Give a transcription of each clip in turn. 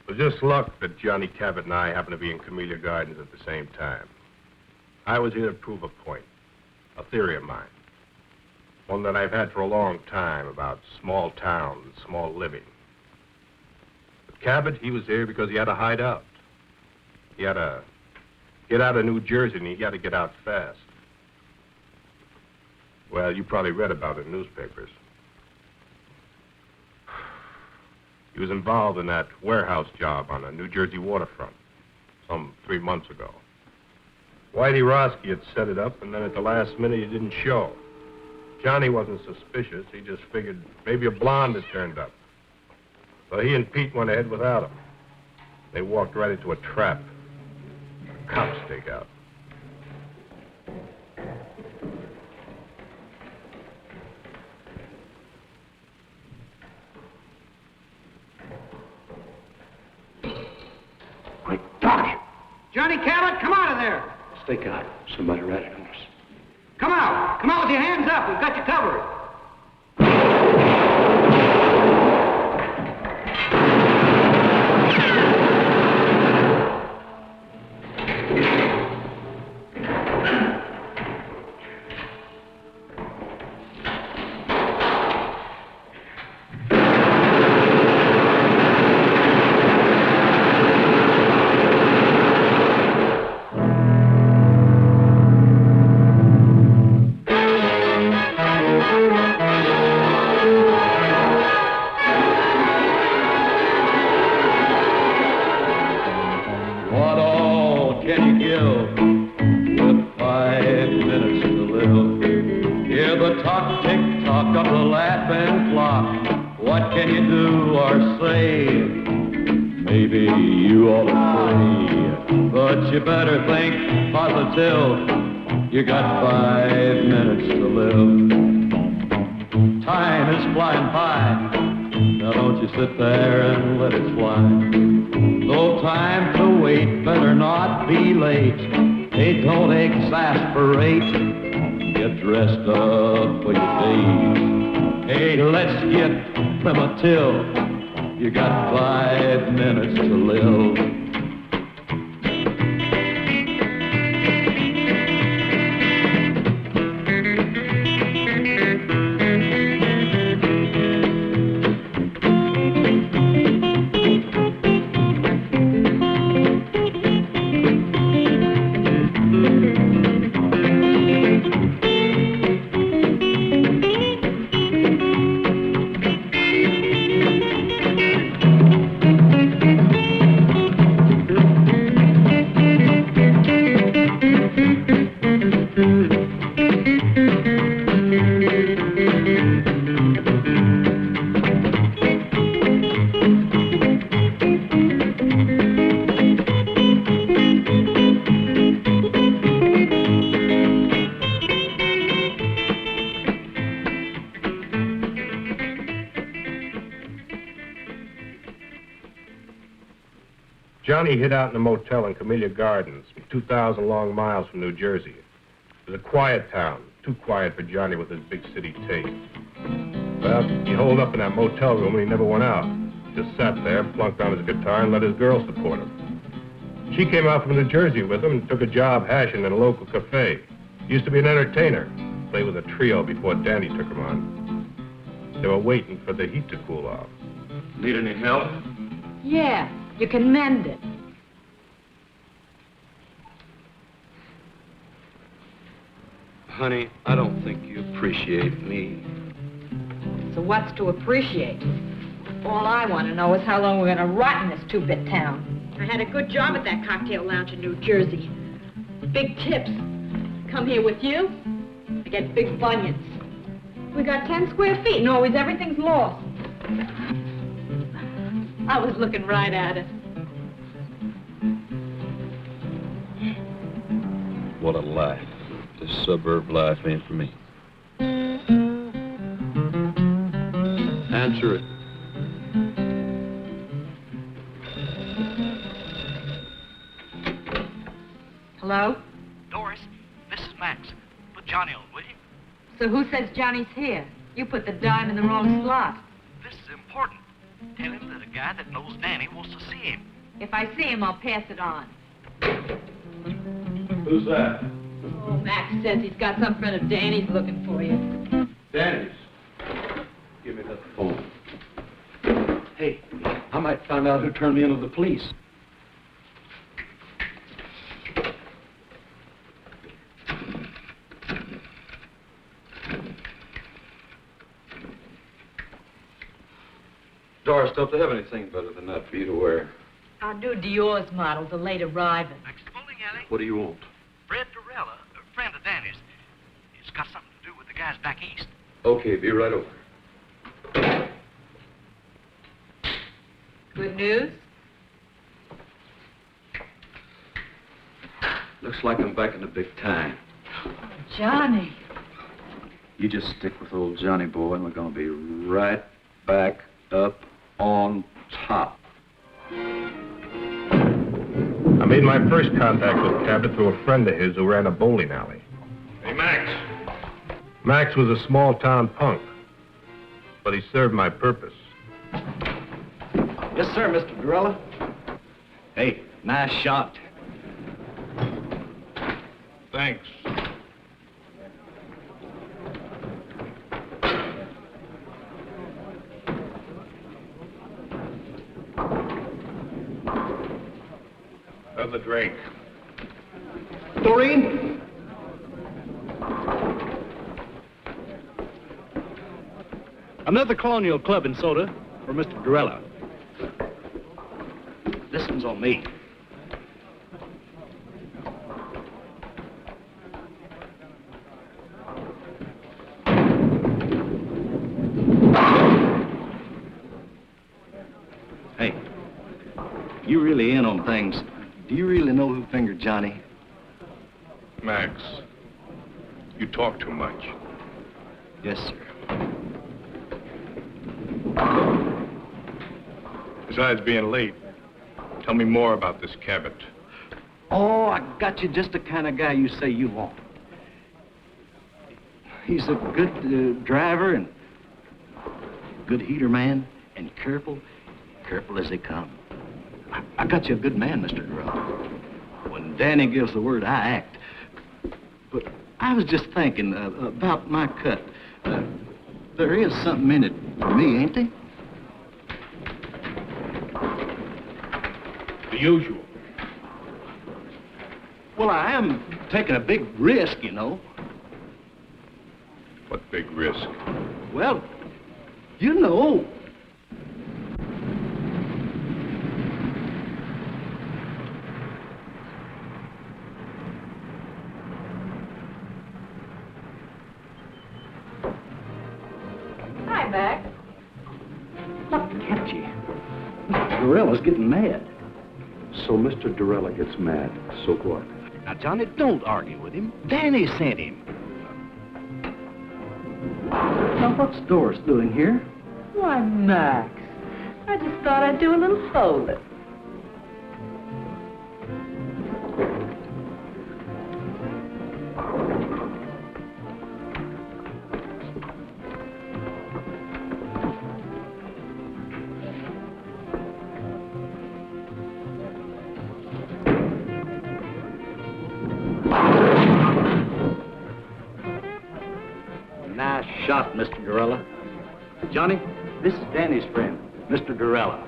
It was just luck that Johnny Cabot and I happened to be in Camellia Gardens at the same time. I was here to prove a point, a theory of mine. One that I've had for a long time about small towns and small living. But Cabot, he was here because he had a hideout. He had to get out of New Jersey, and he had to get out fast. Well, you probably read about it in newspapers. He was involved in that warehouse job on the New Jersey waterfront some 3 months ago. Whitey Roski had set it up, and then at the last minute, he didn't show. Johnny wasn't suspicious. He just figured maybe a blonde had turned up. So he and Pete went ahead without him. They walked right into a trap. A cop stakeout. My gosh! Johnny Cabot, come out of there! Stake out. Somebody ratted on us. Come out! Come out with your hands up! We've got you covered! You got 5 minutes to live. Time is flying by. Now don't you sit there and let it fly. No time to wait, better not be late. Hey, don't exasperate. Get dressed up for your days. Hey, let's get primitive. You got 5 minutes to live. Johnny hid out in a motel in Camellia Gardens, 2,000 long miles from New Jersey. It was a quiet town, too quiet for Johnny with his big city taste. Well, he holed up in that motel room and he never went out. Just sat there, plunked on his guitar, and let his girl support him. She came out from New Jersey with him and took a job hashing in a local cafe. Used to be an entertainer, played with a trio before Danny took him on. They were waiting for the heat to cool off. Need any help? Yeah, you can mend it. Honey, I don't think you appreciate me. So what's to appreciate? All I want to know is how long we're going to rot in this two-bit town. I had a good job at that cocktail lounge in New Jersey. Big tips. Come here with you, I get big bunions. We got 10 square feet and always everything's lost. I was looking right at it. What a life. This suburb life ain't for me. Answer it. Hello? Doris, this is Max. Put Johnny on, will you? So who says Johnny's here? You put the dime in the wrong slot. This is important. Tell him that a guy that knows Danny wants to see him. If I see him, I'll pass it on. Who's that? Oh, Max says he's got some friend of Danny's looking for you. Danny's. Give me that phone. Hey, I might find out who turned me into the police. Doris, don't they have anything better than that for you to wear? Our new Dior's models are late arriving. Back to the bowling alley. What do you want? Fred Durella, a friend of Danny's. It's got something to do with the guys back east. Okay, be right over. Good news? Looks like I'm back in the big time. Johnny. You just stick with old Johnny boy, and we're gonna be right back up on top. I made my first contact with Cabot through a friend of his who ran a bowling alley. Hey, Max. Max was a small-town punk, but he served my purpose. Yes, sir, Mr. Durella. Hey, nice shot. Thanks. Another drink. Doreen? Another Colonial Club and soda for Mr. Durella. This one's on me. Hey, you really in on things. Do you really know who fingered Johnny? Max, you talk too much. Yes, sir. Besides being late, tell me more about this Cabot. Oh, I got you just the kind of guy you say you want. He's a good driver and good heater man and careful as they come. I got you a good man, Mr. Durrell. When Danny gives the word, I act. But I was just thinking about my cut. There is something in it for me, ain't there? The usual. Well, I am taking a big risk, you know. What big risk? Well, you know. Hi, Max. Look, can't you? Mr. Durella's getting mad. So Mr. Durella gets mad. So what? Now, Johnny, don't argue with him. Danny sent him. Now, what's Doris doing here? Why, Max, I just thought I'd do a little folding. Nice shot, Mr. Durella. Johnny, this is Danny's friend, Mr. Durella.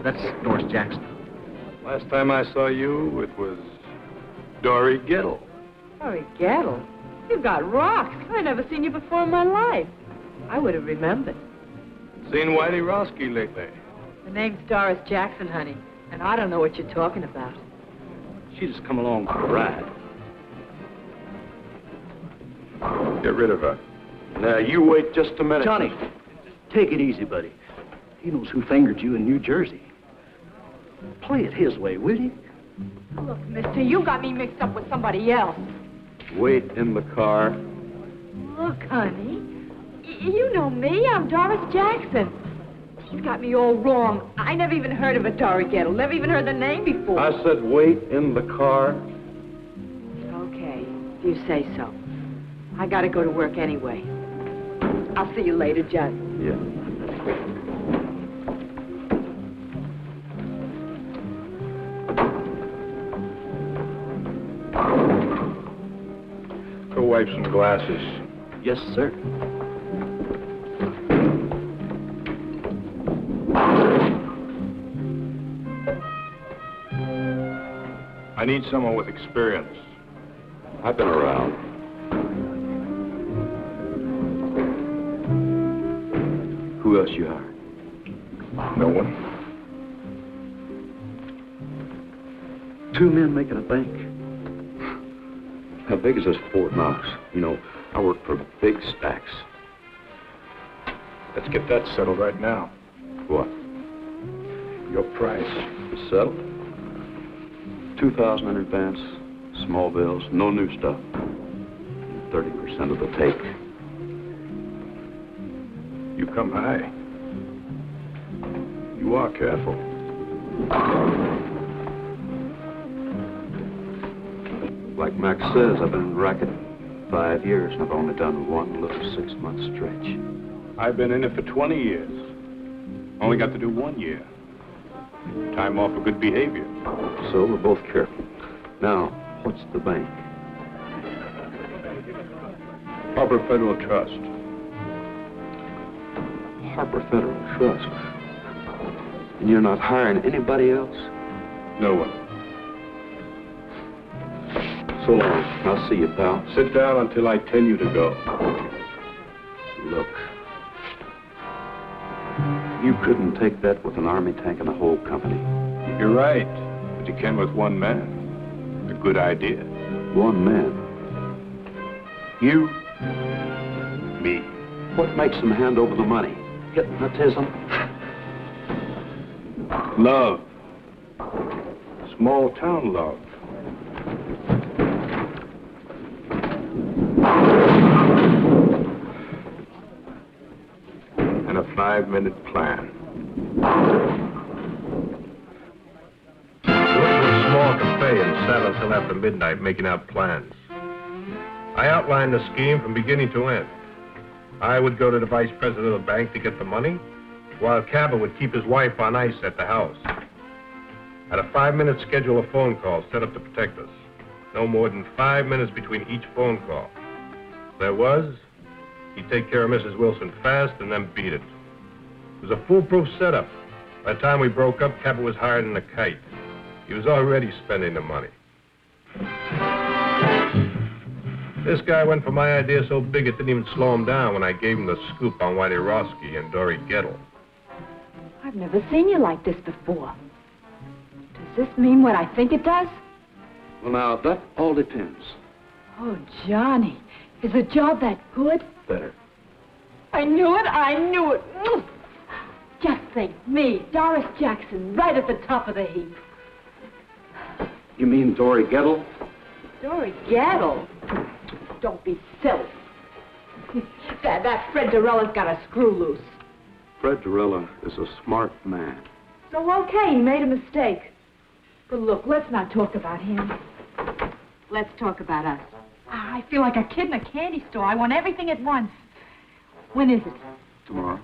That's Doris Jackson. Last time I saw you, it was Dory Gettle. Sorry, Gettle. You've got rocks. I never seen you before in my life. I would have remembered. Seen Whitey Roski lately? The name's Doris Jackson, honey, and I don't know what you're talking about. She just come along for a ride. Get rid of her. Now, you wait just a minute. Johnny, take it easy, buddy. He knows who fingered you in New Jersey. Play it his way, will you? Look, mister, you got me mixed up with somebody else. Wait in the car. Look, honey, you know me. I'm Doris Jackson. He's got me all wrong. I never even heard of a Dory Gettle. Never even heard the name before. I said wait in the car. Okay, if you say so. I gotta go to work anyway. I'll see you later, Johnny. Yeah. wife some glasses. Yes, sir. I need someone with experience. I've been around. Who else you hire? No one. 2 men making a bank. How big is this Fort Knox? You know, I work for big stacks. Let's get that settled right now. What? Your price. Settled? 2,000 in advance, small bills, no new stuff. 30% of the take. You come high. You are careful. Like Max says, I've been in racket 5 years, and I've only done one little 6-month stretch. I've been in it for 20 years. Only got to do 1 year. Time off for good behavior. So we're both careful. Now, what's the bank? Harper Federal Trust. Harper Federal Trust. And you're not hiring anybody else? No one. So long. I'll see you, pal. Sit down until I tell you to go. Look. You couldn't take that with an army tank and a whole company. You're right, but you can with one man. A good idea. One man. You, me. What makes them hand over the money? Hypnotism? Love. Small town love. And a 5-minute plan. We went to a small cafe and sat until after midnight making out plans. I outlined the scheme from beginning to end. I would go to the vice president of the bank to get the money, while Cabot would keep his wife on ice at the house. At a 5-minute schedule of phone calls set up to protect us. No more than 5 minutes between each phone call. There was, he'd take care of Mrs. Wilson fast and then beat it. It was a foolproof setup. By the time we broke up, Cabot was hired in a kite. He was already spending the money. This guy went for my idea so big it didn't even slow him down when I gave him the scoop on Whitey Roski and Dory Gettle. I've never seen you like this before. Does this mean what I think it does? Well, now, that all depends. Oh, Johnny, is the job that good? Better. I knew it, I knew it. Just think, me, Doris Jackson, right at the top of the heap. You mean Dory Gettle? Dory Gettle? Don't be silly. that Fred Dorella's got a screw loose. Fred Dorella is a smart man. So, okay, he made a mistake. But look, let's not talk about him. Let's talk about us. I feel like a kid in a candy store. I want everything at once. When is it? Tomorrow.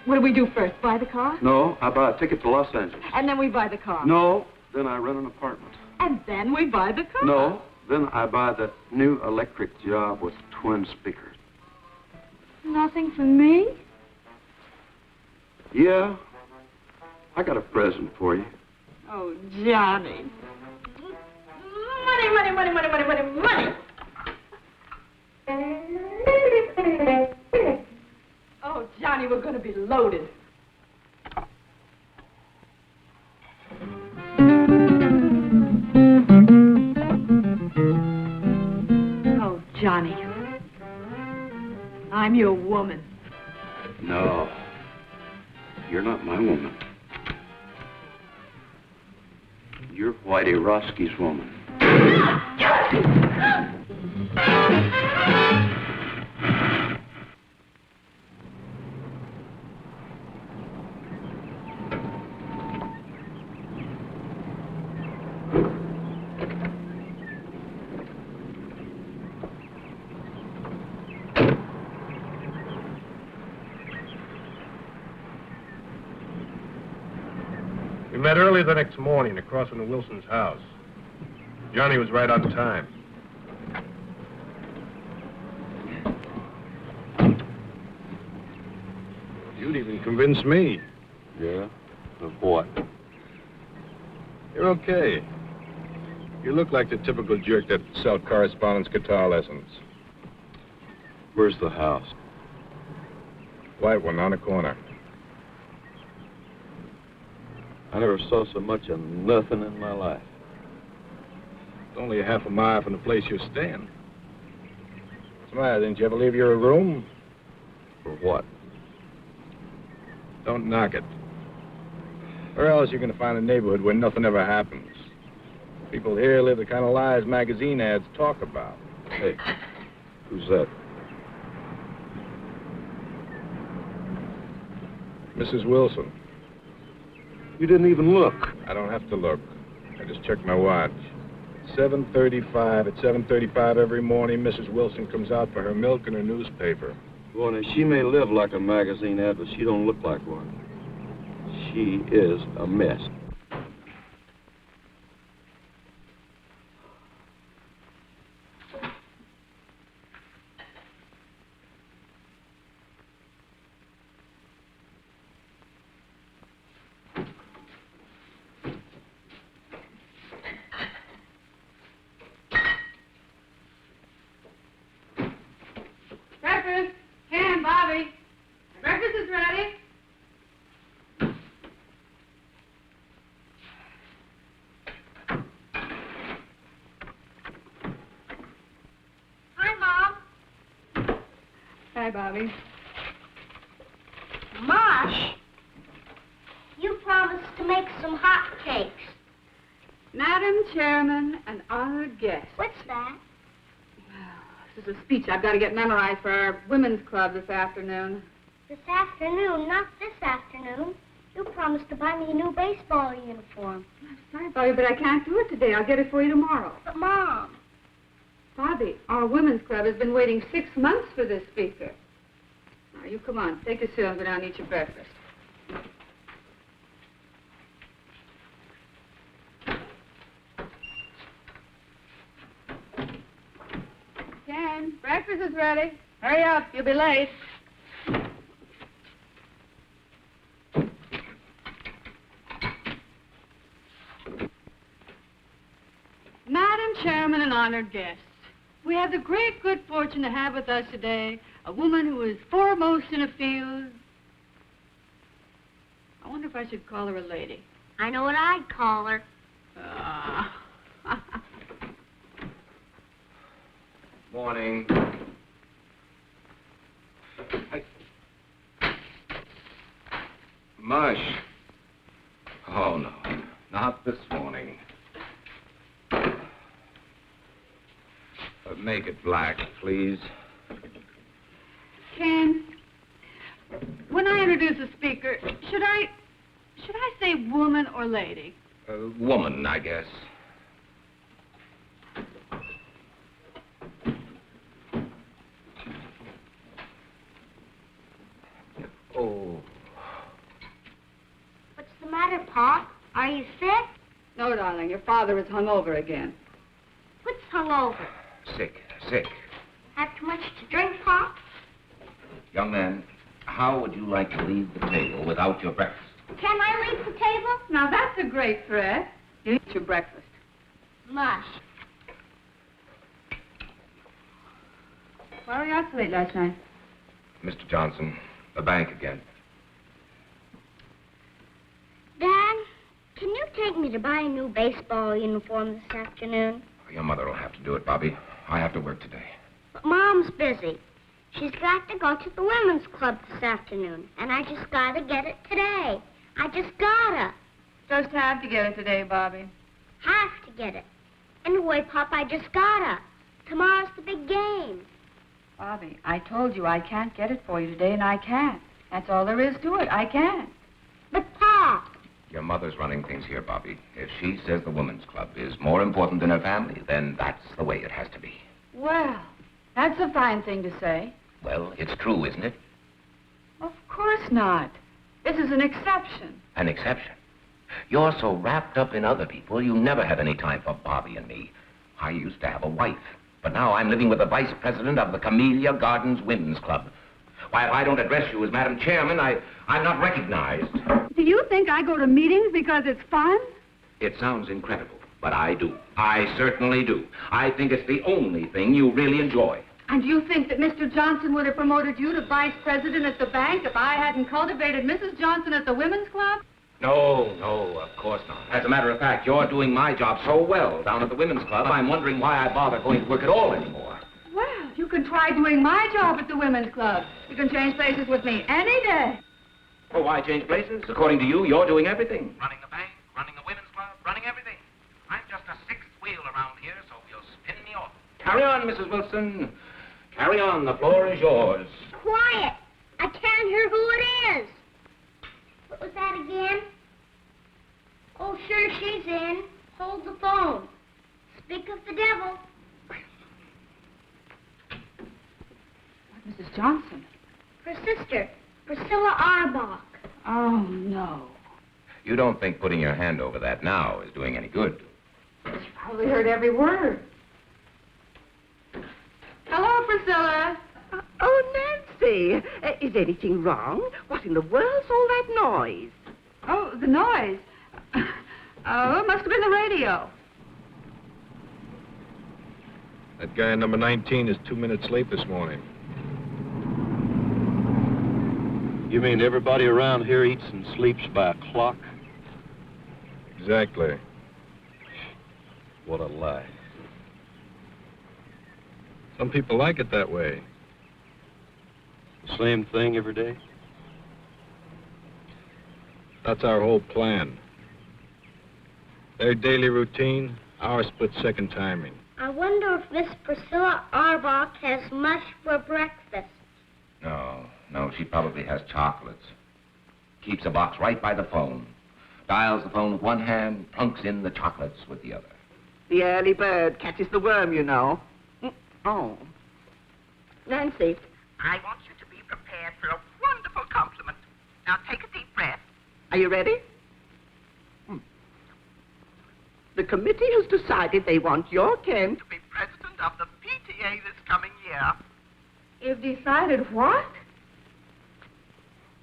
What do we do first? Buy the car? No, I buy a ticket to Los Angeles. And then we buy the car? No, then I rent an apartment. And then we buy the car? No, then I buy that new electric job with twin speakers. Nothing for me? Yeah, I got a present for you. Oh, Johnny. Money, money, money, money, money, money, money. Oh, Johnny, we're going to be loaded. Oh, Johnny. I'm your woman. No, you're not my woman. You're Whitey Roski's woman. We met early the next morning across from the Wilson's house. Johnny was right on time. couldn't even convince me. Yeah? Of what? You're okay. You look like the typical jerk that sell correspondence guitar lessons. Where's the house? White one on the corner. I never saw so much of nothing in my life. It's only a half a mile from the place you're staying. What's the matter? Didn't you ever leave your room? For what? Don't knock it. Or else you're going to find a neighborhood where nothing ever happens. People here live the kind of lives magazine ads talk about. Hey, who's that? Mrs. Wilson. You didn't even look. I don't have to look. I just checked my watch. 7:35. At 7:35 every morning, Mrs. Wilson comes out for her milk and her newspaper. Well, now, she may live like a magazine ad, but she don't look like one. She is a mess. Breakfast. Ken, Bobby. Breakfast is ready. Hi, Mom. Hi, Bobby. Mosh, you promised to make some hot cakes. Madam Chairman and honored guests. What's that? This is a speech I've got to get memorized for our women's club this afternoon. This afternoon, not this afternoon. You promised to buy me a new baseball uniform. I'm sorry, Bobby, but I can't do it today. I'll get it for you tomorrow. But, Mom, Bobby, our women's club has been waiting 6 months for this speaker. Now, you come on. Take your cereal and go down and eat your breakfast. Ken, breakfast is ready. Hurry up. You'll be late. Madam Chairman and honored guests, we have the great good fortune to have with us today a woman who is foremost in a field. I wonder if I should call her a lady. I know what I'd call her. Morning. Mush. Oh, no. Not this morning. Make it black, please. Ken, when I introduce a speaker, should I say woman or lady? Woman, I guess. Oh. What's the matter, Pop? Are you sick? No, darling, your father is hungover again. What's hungover? Sick. Have too much to drink, Pop? Young man, how would you like to leave the table without your breakfast? Can I leave the table? Now, that's a great threat. You eat your breakfast. Mush. Why were you out so late last night? Mr. Johnson, the bank again. Dad, can you take me to buy a new baseball uniform this afternoon? Your mother will have to do it, Bobby. I have to work today. But Mom's busy. She's got to go to the women's club this afternoon, and I just gotta get it today. I just gotta. Just have to get it today, Bobby. Have to get it. Anyway, Pop, I just gotta. Tomorrow's the big game. Bobby, I told you I can't get it for you today, and I can't. That's all there is to it. I can't. But, Pop, Your mother's running things here, Bobby. If she says the women's club is more important than her family, then that's the way it has to be. Well, that's a fine thing to say. Well, it's true, isn't it? Of course not. This is an exception. An exception. You're so wrapped up in other people, you never have any time for Bobby and me. I used to have a wife, but now I'm living with the vice president of the Camellia Gardens Women's Club. Why, if I don't address you as Madam Chairman, I'm not recognized. Do you think I go to meetings because it's fun? It sounds incredible, but I do. I certainly do. I think it's the only thing you really enjoy. And do you think that Mr. Johnson would have promoted you to vice president at the bank if I hadn't cultivated Mrs. Johnson at the women's club? No, of course not. As a matter of fact, you're doing my job so well down at the women's club, I'm wondering why I bother going to work at all anymore. Well, you can try doing my job at the women's club. You can change places with me any day. Well, why change places? According to you, you're doing everything. Running the bank, running the women's club, running everything. I'm just a sixth wheel around here, so you'll spin me off. Carry on, Mrs. Wilson. Carry on. The floor is yours. Quiet! I can't hear who it is. What was that again? Oh, sure, she's in. Hold the phone. Speak of the devil. Mrs. Johnson. Her sister, Priscilla Arbach. Oh, no. You don't think putting your hand over that now is doing any good? She probably heard every word. Hello, Priscilla. Oh, Nancy, is anything wrong? What in the world's all that noise? Oh, the noise. Oh, it must have been the radio. That guy number 19 is 2 minutes late this morning. You mean everybody around here eats and sleeps by a clock? Exactly. What a lie. Some people like it that way. The same thing every day? That's our whole plan. Their daily routine, our split-second timing. I wonder if Miss Priscilla Arbach has mush for breakfast. No, she probably has chocolates. Keeps a box right by the phone. Dials the phone with one hand, plunks in the chocolates with the other. The early bird catches the worm, you know. Oh. Nancy. I want you to be prepared for a wonderful compliment. Now take a deep breath. Are you ready? The committee has decided they want your Ken To be president of the PTA this coming year. You've decided what?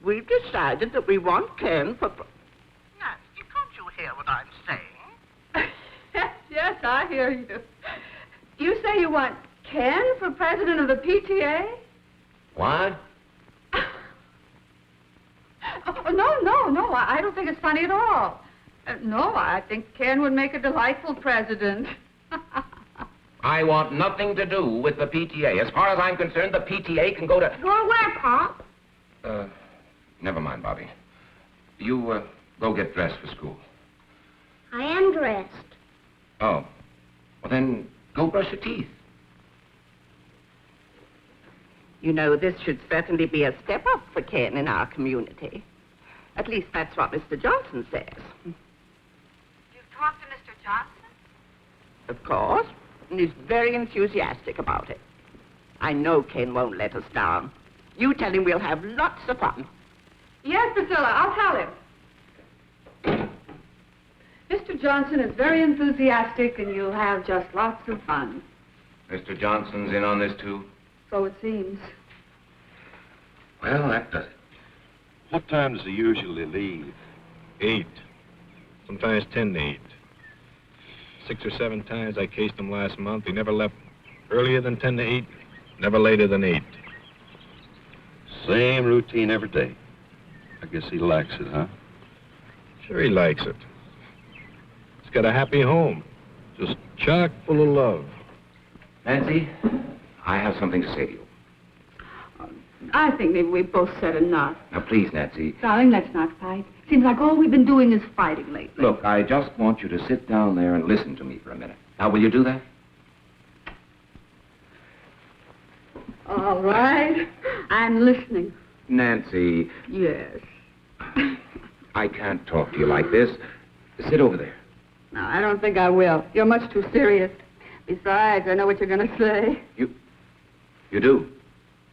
We've decided that we want Ken for... Nancy, can't you hear what I'm saying? Yes, I hear you. You say you want Ken for president of the PTA? What? Oh, no, I don't think it's funny at all. No, I think Ken would make a delightful president. I want nothing to do with the PTA. As far as I'm concerned, the PTA can go to... Go where, Pop? Never mind, Bobby. You, go get dressed for school. I am dressed. Oh. Well, then, go brush your teeth. You know, this should certainly be a step up for Ken in our community. At least that's what Mr. Johnson says. You've talked to Mr. Johnson? Of course. And he's very enthusiastic about it. I know Ken won't let us down. You tell him we'll have lots of fun. Yes, Priscilla, I'll tell him. Mr. Johnson is very enthusiastic, and you'll have just lots of fun. Mr. Johnson's in on this, too? So it seems. Well, that does it. What time does he usually leave? 8. Sometimes 10 to 8. 6 or 7 times I cased him last month. He never left earlier than 10 to 8, never later than 8. Same routine every day. I guess he likes it, huh? Sure he likes it. He's got a happy home, just chock full of love. Nancy, I have something to say to you. I think maybe we've both said enough. Now, please, Nancy. Darling, let's not fight. Seems like all we've been doing is fighting lately. Look, I just want you to sit down there and listen to me for a minute. Now, will you do that? All right. I'm listening. Nancy. Yes. I can't talk to you like this. Sit over there. No, I don't think I will. You're much too serious. Besides, I know what you're going to say. You do?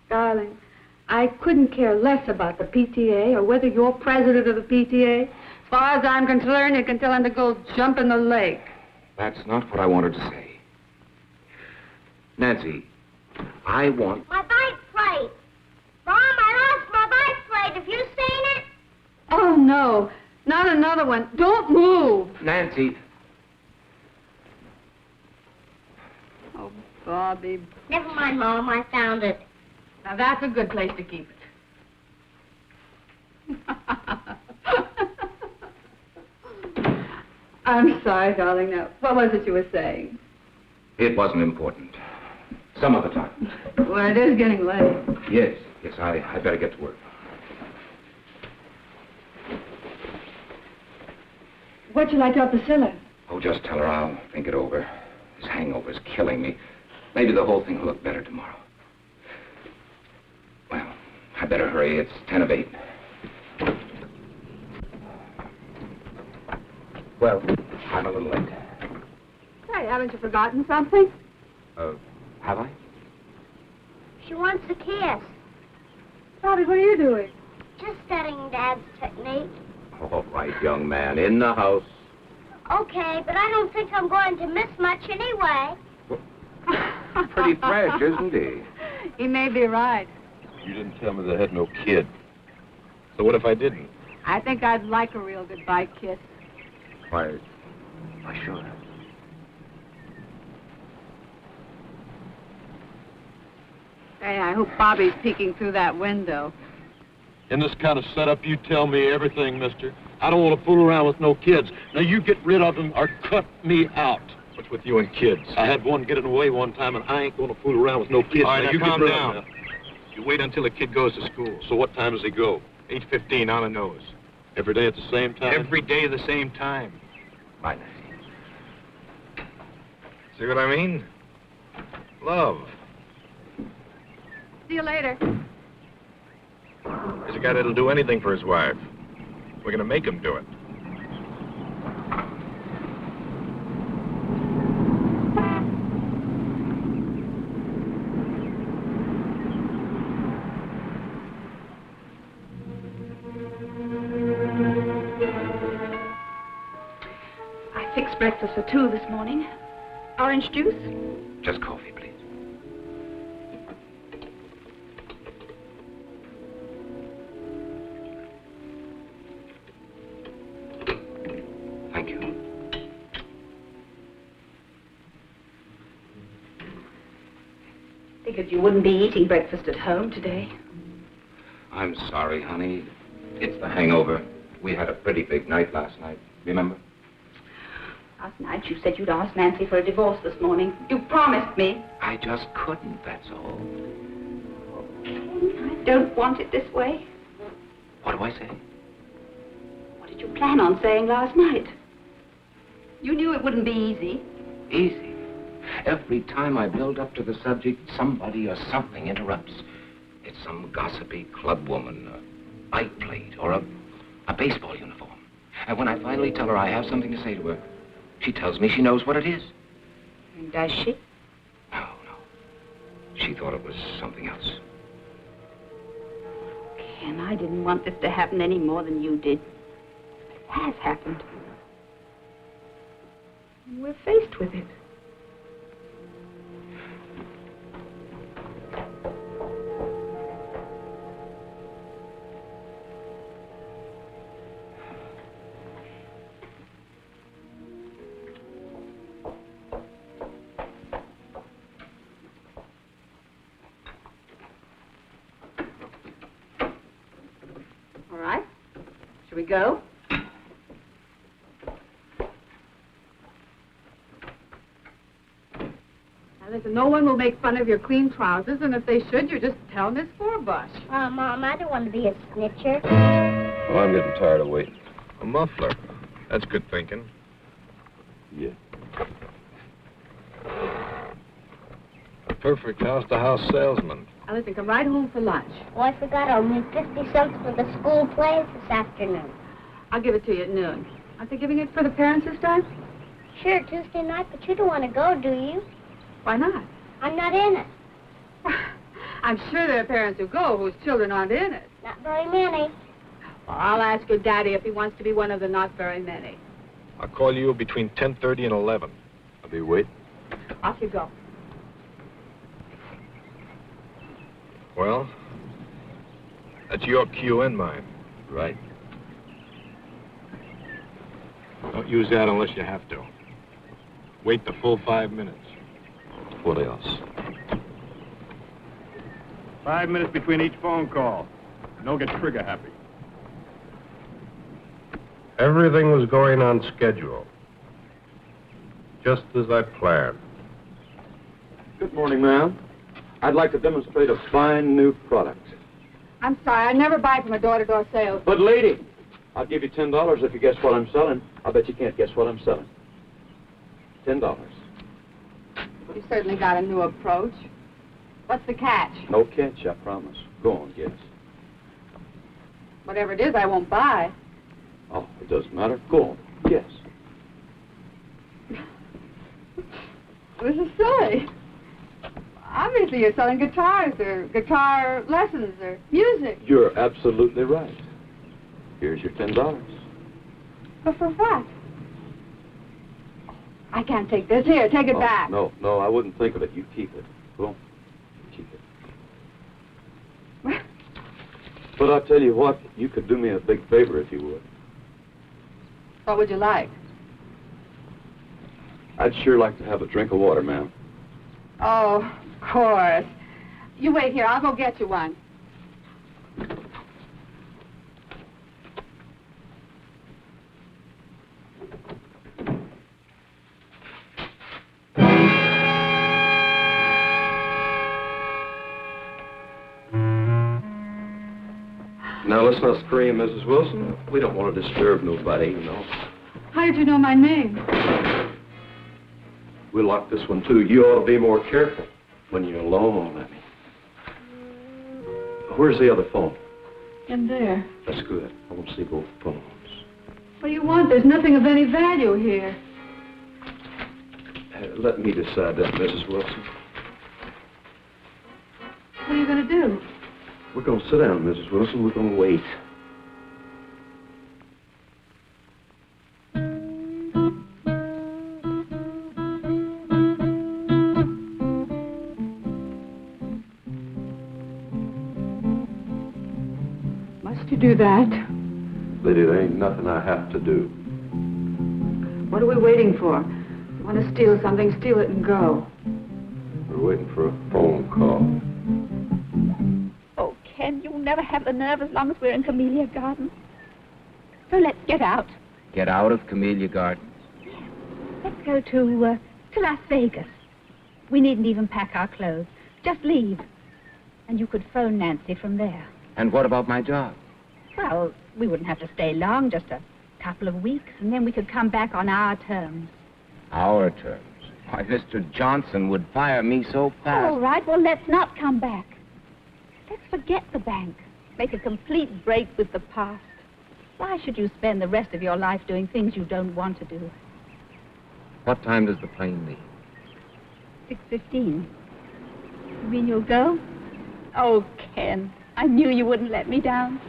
Darling, I couldn't care less about the PTA or whether you're president of the PTA. As far as I'm concerned, you can tell him to go jump in the lake. That's not what I wanted to say. Nancy, I want... My bike plate. Mom, I lost my bike plate. Have you seen it? Oh, no. Not another one. Don't move. Nancy. Oh, Bobby. Never mind, Mom. I found it. Now, that's a good place to keep it. I'm sorry, darling. Now, what was it you were saying? It wasn't important. Some other time. Well, it is getting late. Yes, I better get to work. What'd you like to up Priscilla? Oh, just tell her I'll think it over. This hangover's killing me. Maybe the whole thing will look better tomorrow. Well, I better hurry. It's 10 of 8. Well, I'm a little late. Hey, haven't you forgotten something? Have I? She wants a kiss. Bobby, what are you doing? Just studying Dad's technique. All right, young man, in the house. Okay, but I don't think I'm going to miss much anyway. Pretty fresh, isn't he? He may be right. You didn't tell me they had no kid. So what if I didn't? I think I'd like a real goodbye kiss. Why, sure. Hey, I hope Bobby's peeking through that window. In this kind of setup, you tell me everything, mister. I don't want to fool around with no kids. Now, you get rid of them or cut me out. What's with you and kids? I had one getting away one time, and I ain't going to fool around with no kids. All right, now you calm get rid down. of them now. You wait until the kid goes to school. So what time does he go? 8:15 on the nose. Every day at the same time? Every day at the same time. Bye, Nancy. See what I mean? Love. See you later. There's a guy that'll do anything for his wife. We're gonna make him do it. I fixed breakfast for 2 this morning. Orange juice? Just coffee, please. Thank you. Figured you wouldn't be eating breakfast at home today. I'm sorry, honey. It's the hangover. We had a pretty big night last night, remember? Last night you said you'd ask Nancy for a divorce this morning. You promised me. I just couldn't, that's all. I don't want it this way. What do I say? What did you plan on saying last night? You knew it wouldn't be easy. Easy. Every time I build up to the subject, somebody or something interrupts. It's some gossipy club woman, a bike plate, or a baseball uniform. And when I finally tell her I have something to say to her, she tells me she knows what it is. Does she? No. She thought it was something else. Ken, I didn't want this to happen any more than you did. It has happened. And we're faced with it. All right. Shall we go? Now, listen, no one will make fun of your clean trousers, and if they should, you just tell Miss Forbush. Mom, I don't want to be a snitcher. Oh, I'm getting tired of waiting. A muffler. That's good thinking. Yeah. A perfect house-to-house salesman. Now, listen, come right home for lunch. Oh, I forgot I'll need 50 cents for the school plays this afternoon. I'll give it to you at noon. Aren't they giving it for the parents this time? Sure, Tuesday night, but you don't want to go, do you? Why not? I'm not in it. I'm sure there are parents who go whose children aren't in it. Not very many. Well, I'll ask your daddy if he wants to be one of the not very many. I'll call you between 10:30 and 11. I'll be waiting. Off you go. Well, That's your cue and mine. Right. Don't use that unless you have to. Wait the full 5 minutes. What else? 5 minutes between each phone call. And don't get trigger happy. Everything was going on schedule. Just as I planned. Good morning, ma'am. I'd like to demonstrate a fine new product. I'm sorry, I never buy from a door-to-door sales. But, lady, I'll give you $10 if you guess what I'm selling. I bet you can't guess what I'm selling. $10. You certainly got a new approach. What's the catch? No catch, I promise. Go on, guess. Whatever it is, I won't buy. Oh, it doesn't matter. Go on, guess. This is silly. Obviously, you're selling guitars or guitar lessons or music. You're absolutely right. Here's your $10. But for what? I can't take this. Here, take it back. No, I wouldn't think of it. You keep it. Go on. Keep it. But I'll tell you what, you could do me a big favor if you would. What would you like? I'd sure like to have a drink of water, ma'am. Oh, of course. You wait here. I'll go get you one. Now, let's not scream, Mrs. Wilson. We don't want to disturb nobody, you know. How did you know my name? We'll lock this one, too. You ought to be more careful when you're alone, I mean. Where's the other phone? In there. That's good. I want to see both phones. What do you want? There's nothing of any value here. Let me decide that, Mrs. Wilson. What are you going to do? We're going to sit down, Mrs. Wilson. We're going to wait. Must you do that? Lady, there ain't nothing I have to do. What are we waiting for? You want to steal something, steal it and go. We're waiting for a phone call. Oh, Ken, you'll never have the nerve as long as we're in Camellia Gardens. So let's get out. Get out of Camellia Gardens. Let's go to Las Vegas. We needn't even pack our clothes. Just leave. And you could phone Nancy from there. And what about my job? Well, we wouldn't have to stay long, just a couple of weeks, and then we could come back on our terms. Our terms? Why, Mr. Johnson would fire me so fast. All right, well, let's not come back. Let's forget the bank. Make a complete break with the past. Why should you spend the rest of your life doing things you don't want to do? What time does the plane leave? 6:15. You mean you'll go? Oh, Ken, I knew you wouldn't let me down.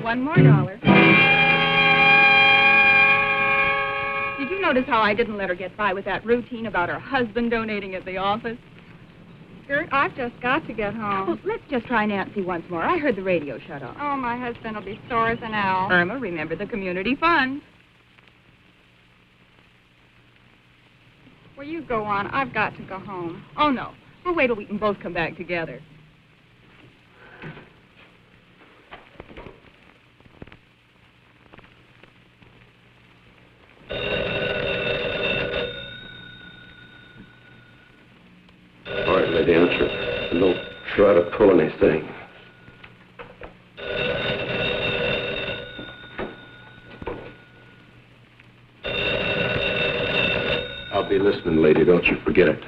$1 more. Did you notice how I didn't let her get by with that routine about her husband donating at the office? Gert, I've just got to get home. Well, let's just try Nancy once more. I heard the radio shut off. Oh, my husband will be sore as an owl. Irma, remember the community fund. Well, you go on. I've got to go home. Oh, no. We'll wait till we can both come back together. All right, lady, answer. And don't try to pull anything. I'll be listening, lady. Don't you forget it.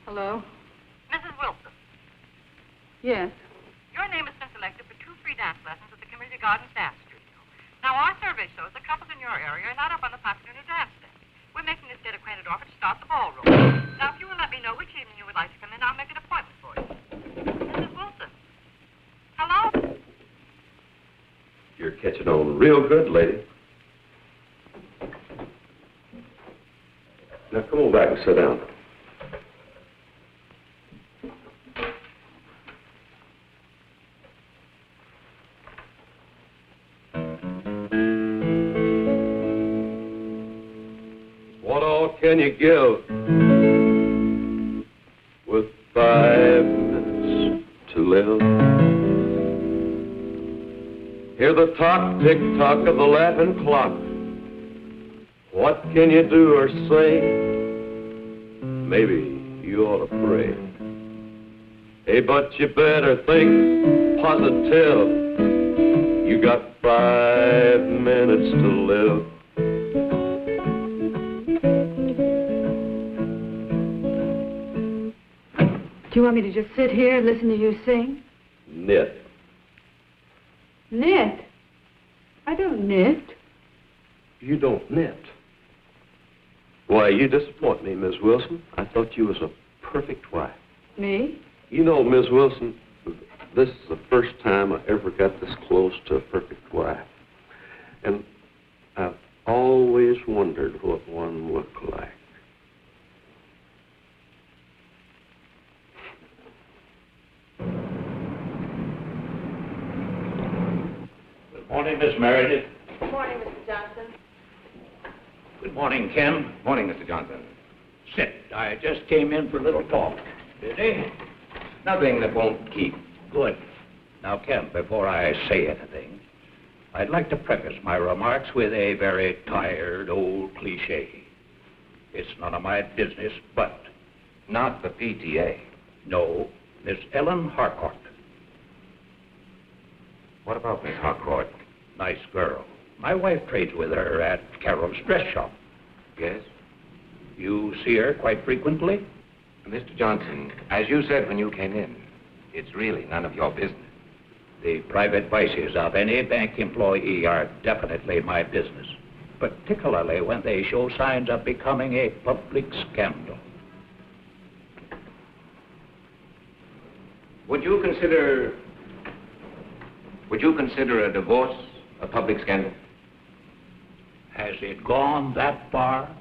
Hello? Mrs. Wilson, Yes. your name has been selected for 2 free dance lessons at the Camellia Gardens Dance Studio. Now, our survey shows that couples in your area are not up on the popular new dance day. We're making this get-acquainted offer to start the ballroom. Now, if you will let me know which evening you would like to come in, I'll make an appointment for you. Mrs. Wilson. Hello? catching on real good, lady. Now, come on back and sit down. What all can you give with 5 minutes to live? Hear the tick-tock of the laughing clock. What can you do or say? Maybe you ought to pray. Hey, but you better think positive. You got 5 minutes to live. Do you want me to just sit here and listen to you sing? Knit. Knit? I don't knit. You don't knit. Why, you disappoint me, Miss Wilson. I thought you was a perfect wife. Me? You know, Miss Wilson, this is the first time I ever got this close to a perfect wife. And I've always wondered what one looked like. Good morning, Miss Meredith. Good morning, Mr. Johnson. Good morning, Kim. Morning, Mr. Johnson. Sit. I just came in for a little talk. Busy? Nothing that won't keep. Good. Now, Kim, before I say anything, I'd like to preface my remarks with a very tired old cliche. It's none of my business, but... Not the PTA. No, Miss Ellen Harcourt. What about Miss Harcourt? Nice girl. My wife trades with her at Carol's dress shop. Yes? You see her quite frequently? Mr. Johnson, as you said when you came in, it's really none of your business. The private vices of any bank employee are definitely my business, particularly when they show signs of becoming a public scandal. Would you consider a divorce a public scandal? Has it gone that far?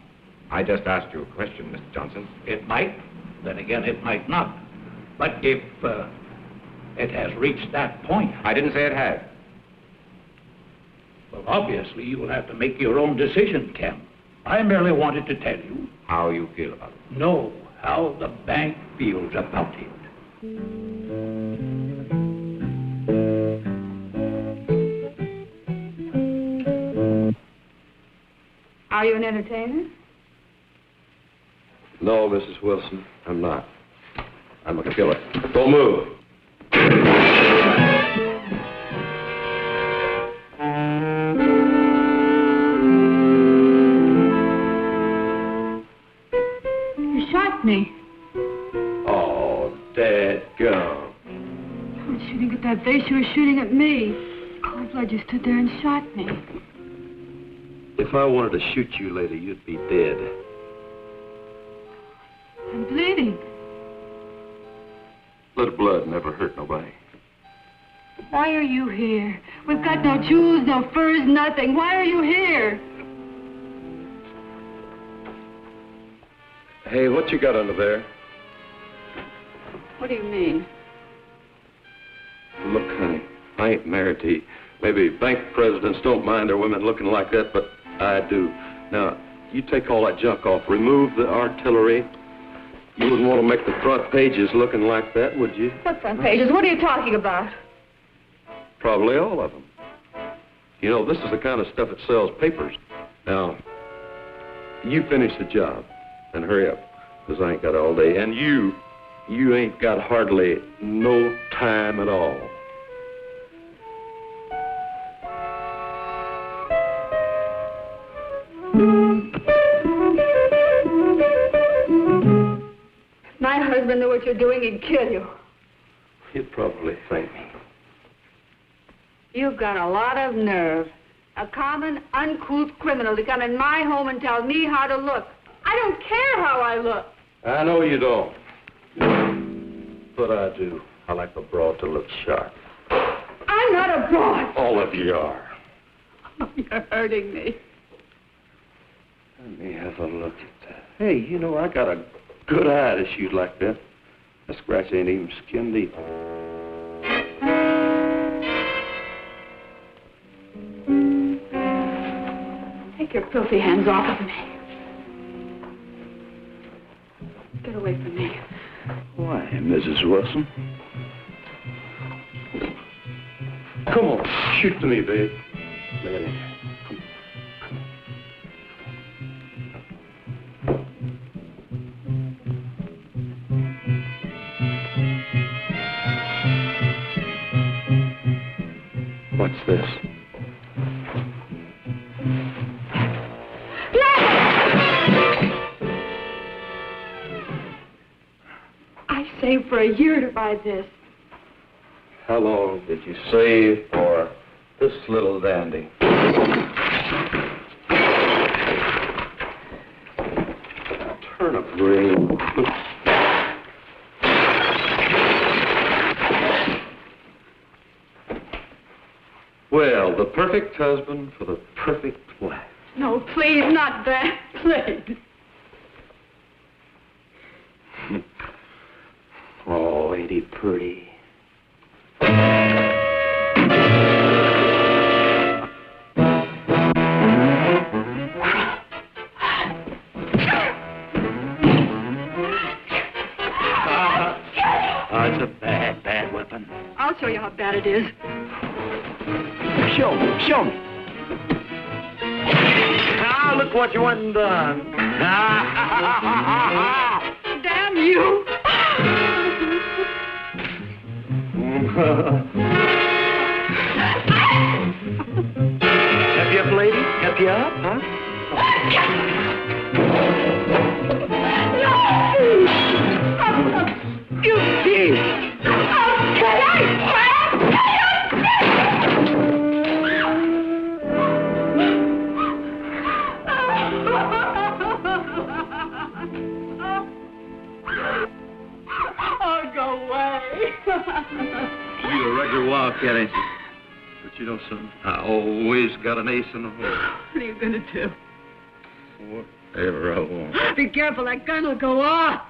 I just asked you a question, Mr. Johnson. It might. Then again, it might not. But if it has reached that point... I didn't say it had. Well, obviously, you will have to make your own decision, Ken. I merely wanted to tell you... How you feel about it? No, how the bank feels about it. Are you an entertainer? No, Mrs. Wilson, I'm not. I'm a killer. Don't move. You shot me. Oh, dadgum. You weren't shooting at that vase, you were shooting at me. Cold blood, you stood there and shot me. If I wanted to shoot you, lady, you'd be dead. I'm bleeding. Little blood never hurt nobody. Why are you here? We've got no jewels, no furs, nothing. Why are you here? Hey, what you got under there? What do you mean? Look, honey, I ain't married to you. Maybe bank presidents don't mind their women looking like that, but I do. Now, you take all that junk off. Remove the artillery. You wouldn't want to make the front pages looking like that, would you? What front pages? What are you talking about? Probably all of them. You know, this is the kind of stuff that sells papers. Now, you finish the job and hurry up, because I ain't got all day. And you ain't got hardly no time at all. My husband knew what you're doing, he'd kill you. He'd probably thank me. You've got a lot of nerve. A common, uncouth criminal to come in my home and tell me how to look. I don't care how I look. I know you don't. But I do. I like a broad to look sharp. I'm not a broad. All of you are. Oh, you're hurting me. Let me have a look at that. Hey, you know, I got a good eye to shoot like that. That scratch ain't even skin deep. Take your filthy hands off of me. Get away from me. Why, Mrs. Wilson? Come on, shoot to me, babe. Lay it in there. What's this? I saved for a year to buy this. How long did you save for this little dandy? Turnip green. Well, the perfect husband for the perfect wife. No, please, not that. Please. Oh, ain't he pretty? It's a bad, bad weapon. I'll show you how bad it is. Show me, show me. Ah, look what you went and done. Damn you! Help you up, lady? Help you up, huh? You thief! Oh, go away. You're a regular wildcat, ain't you? But you know something? I always got an ace in the hole. What are you going to do? Whatever I want. Be careful, that gun will go off.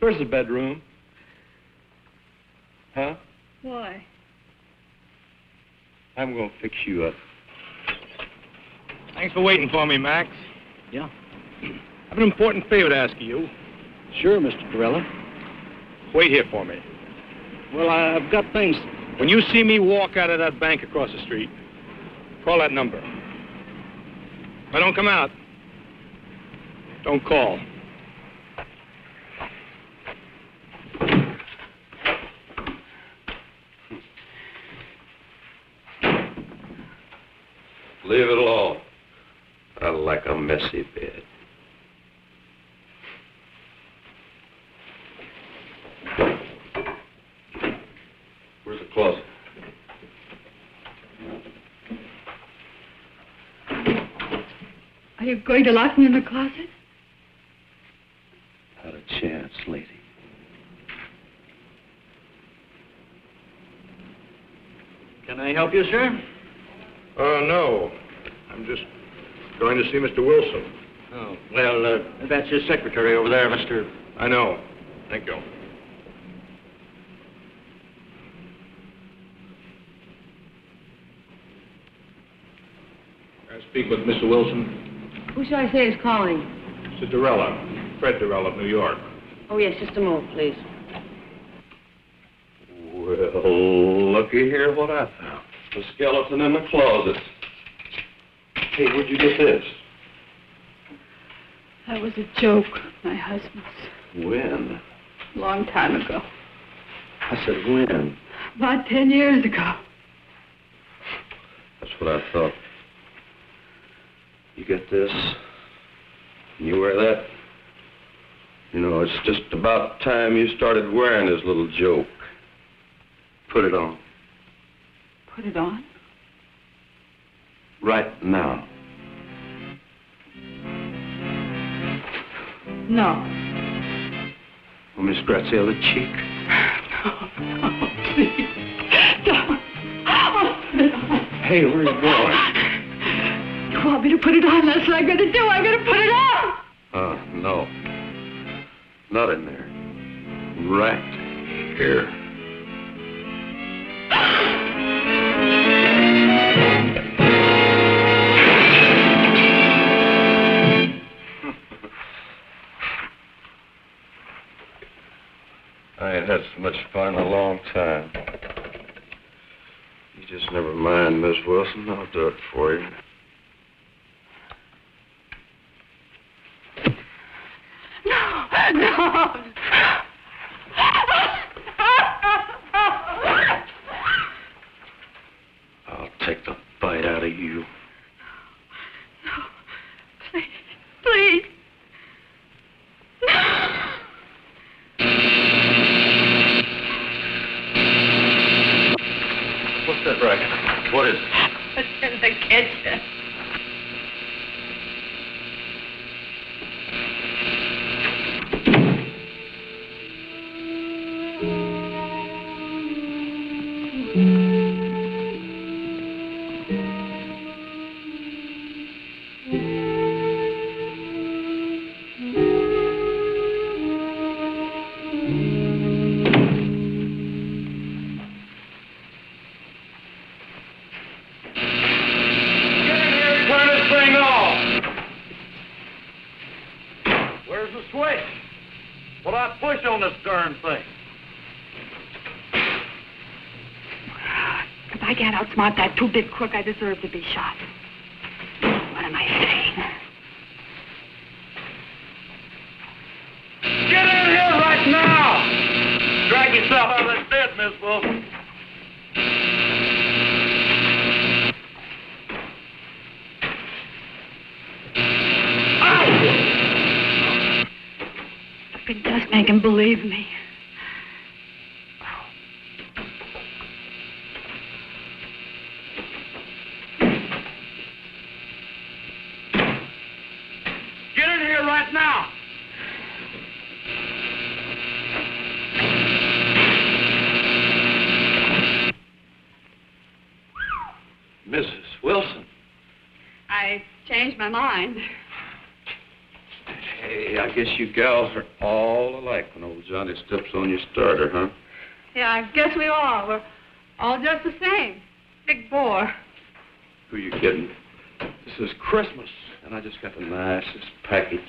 Where's the bedroom? Huh? Why? I'm going to fix you up. Thanks for waiting for me, Max. Yeah? I have an important favor to ask of you. Sure, Mr. Corella. Wait here for me. Well, I've got things... When you see me walk out of that bank across the street, call that number. If I don't come out, don't call. Leave it alone. I like a messy bed. Where's the closet? Are you going to lock me in the closet? Not a chance, lady. Can I help you, sir? No. I'm just going to see Mr. Wilson. Oh, well, that's your secretary over there, Mr. I know. Thank you. Can I speak with Mr. Wilson? Who should I say is calling? Mr. Durella. Fred Durella of New York. Oh, yes, just a moment, please. Well, looky here what I found. The skeleton in the closet. Hey, where'd you get this? That was a joke, my husband's. When? Long time ago. I said when? About 10 years ago. That's what I thought. You get this, and you wear that. You know, it's just about time you started wearing this little joke. Put it on. Put it on? Right now. No. Want me to scratch the other cheek? No, please. Don't. Oh, put it on. Hey, where are you going? You want me to put it on? That's what I'm going to do. I'm going to put it on. No. Not in there. Right here. I ain't had so much fun in a long time. You just never mind, Miss Wilson. I'll do it for you. No. I'll take the bite out of you. Please. What's that racket? What is it? It's in the kitchen. Outsmart that two-bit crook, I deserve to be shot. What am I saying? Get in here right now! Drag yourself out of that bed, Miss Wilson. If we just make him believe me. Mrs. Wilson. I changed my mind. Hey, I guess you gals are all alike when old Johnny steps on your starter, huh? Yeah, I guess we are. We're all just the same. Big bore. Who are you kidding? This is Christmas, and I just got the nicest package.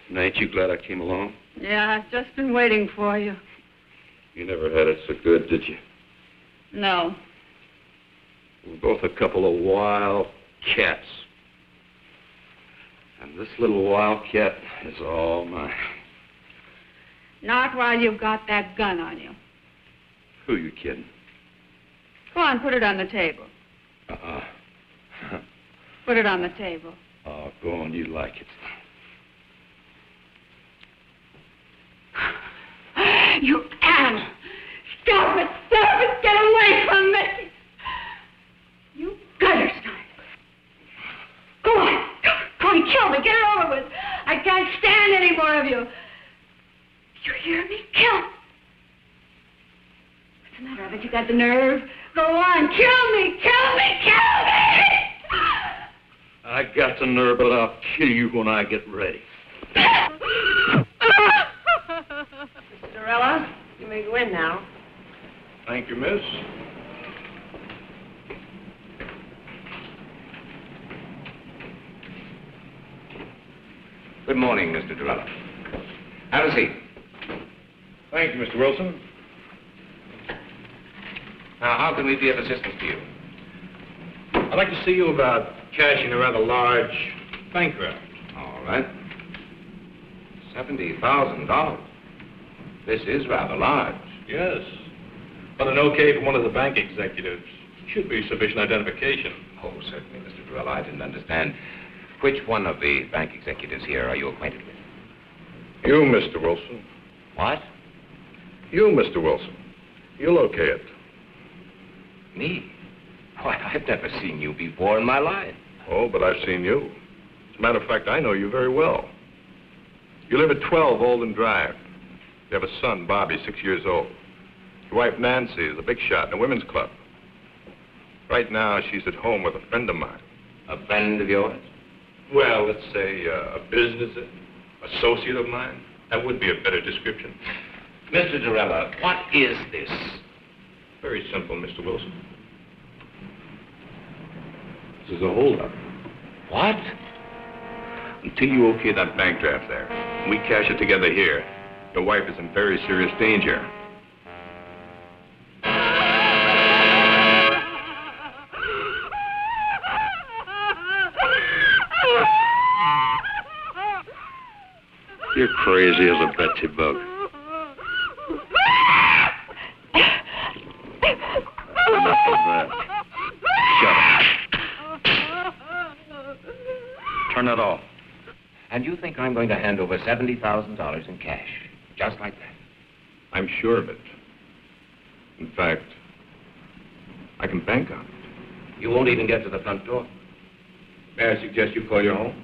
And ain't you glad I came along? Yeah, I've just been waiting for you. You never had it so good, did you? No. We're both a couple of wild cats. And this little wildcat is all mine. Not while you've got that gun on you. Who are you kidding? Go on, put it on the table. Put it on the table. Oh, go on, you like it. You animal! Stop it! Stop it! Get away from me! You gutter snipe! Go on! Go on, kill me! Get it over with! I can't stand any more of you! You hear me? Kill! What's the matter? Haven't you got the nerve? Go on! Kill me! Kill me! Kill me! I got the nerve, but I'll kill you when I get ready. Cinderella, you may go in now. Thank you, miss. Good morning, Mr. Durella. Have a seat. Thank you, Mr. Wilson. Now, how can we be of assistance to you? I'd like to see you about cashing a rather large bank draft. All right. $70,000. This is rather large. Yes. But an okay from one of the bank executives should be sufficient identification. Oh, certainly, Mr. Durella. I didn't understand. Which one of the bank executives here are you acquainted with? You, Mr. Wilson. What? You, Mr. Wilson. You'll okay it. Me? Why, I've never seen you before in my life. Oh, but I've seen you. As a matter of fact, I know you very well. You live at 12 Olden Drive. You have a son, Bobby, 6 years old. Your wife, Nancy, is a big shot in a women's club. Right now, she's at home with a friend of mine. A friend of yours? Well, let's say a business associate of mine. That would be a better description. Mr. Durella, what is this? Very simple, Mr. Wilson. This is a holdup. What? Until you okay that bank draft there, and we cash it together here, your wife is in very serious danger. You're crazy as a Betsy bug. Enough of that. Shut up. Turn it off. And you think I'm going to hand over $70,000 in cash, just like that? I'm sure of it. In fact, I can bank on it. You won't even get to the front door. May I suggest you call your home?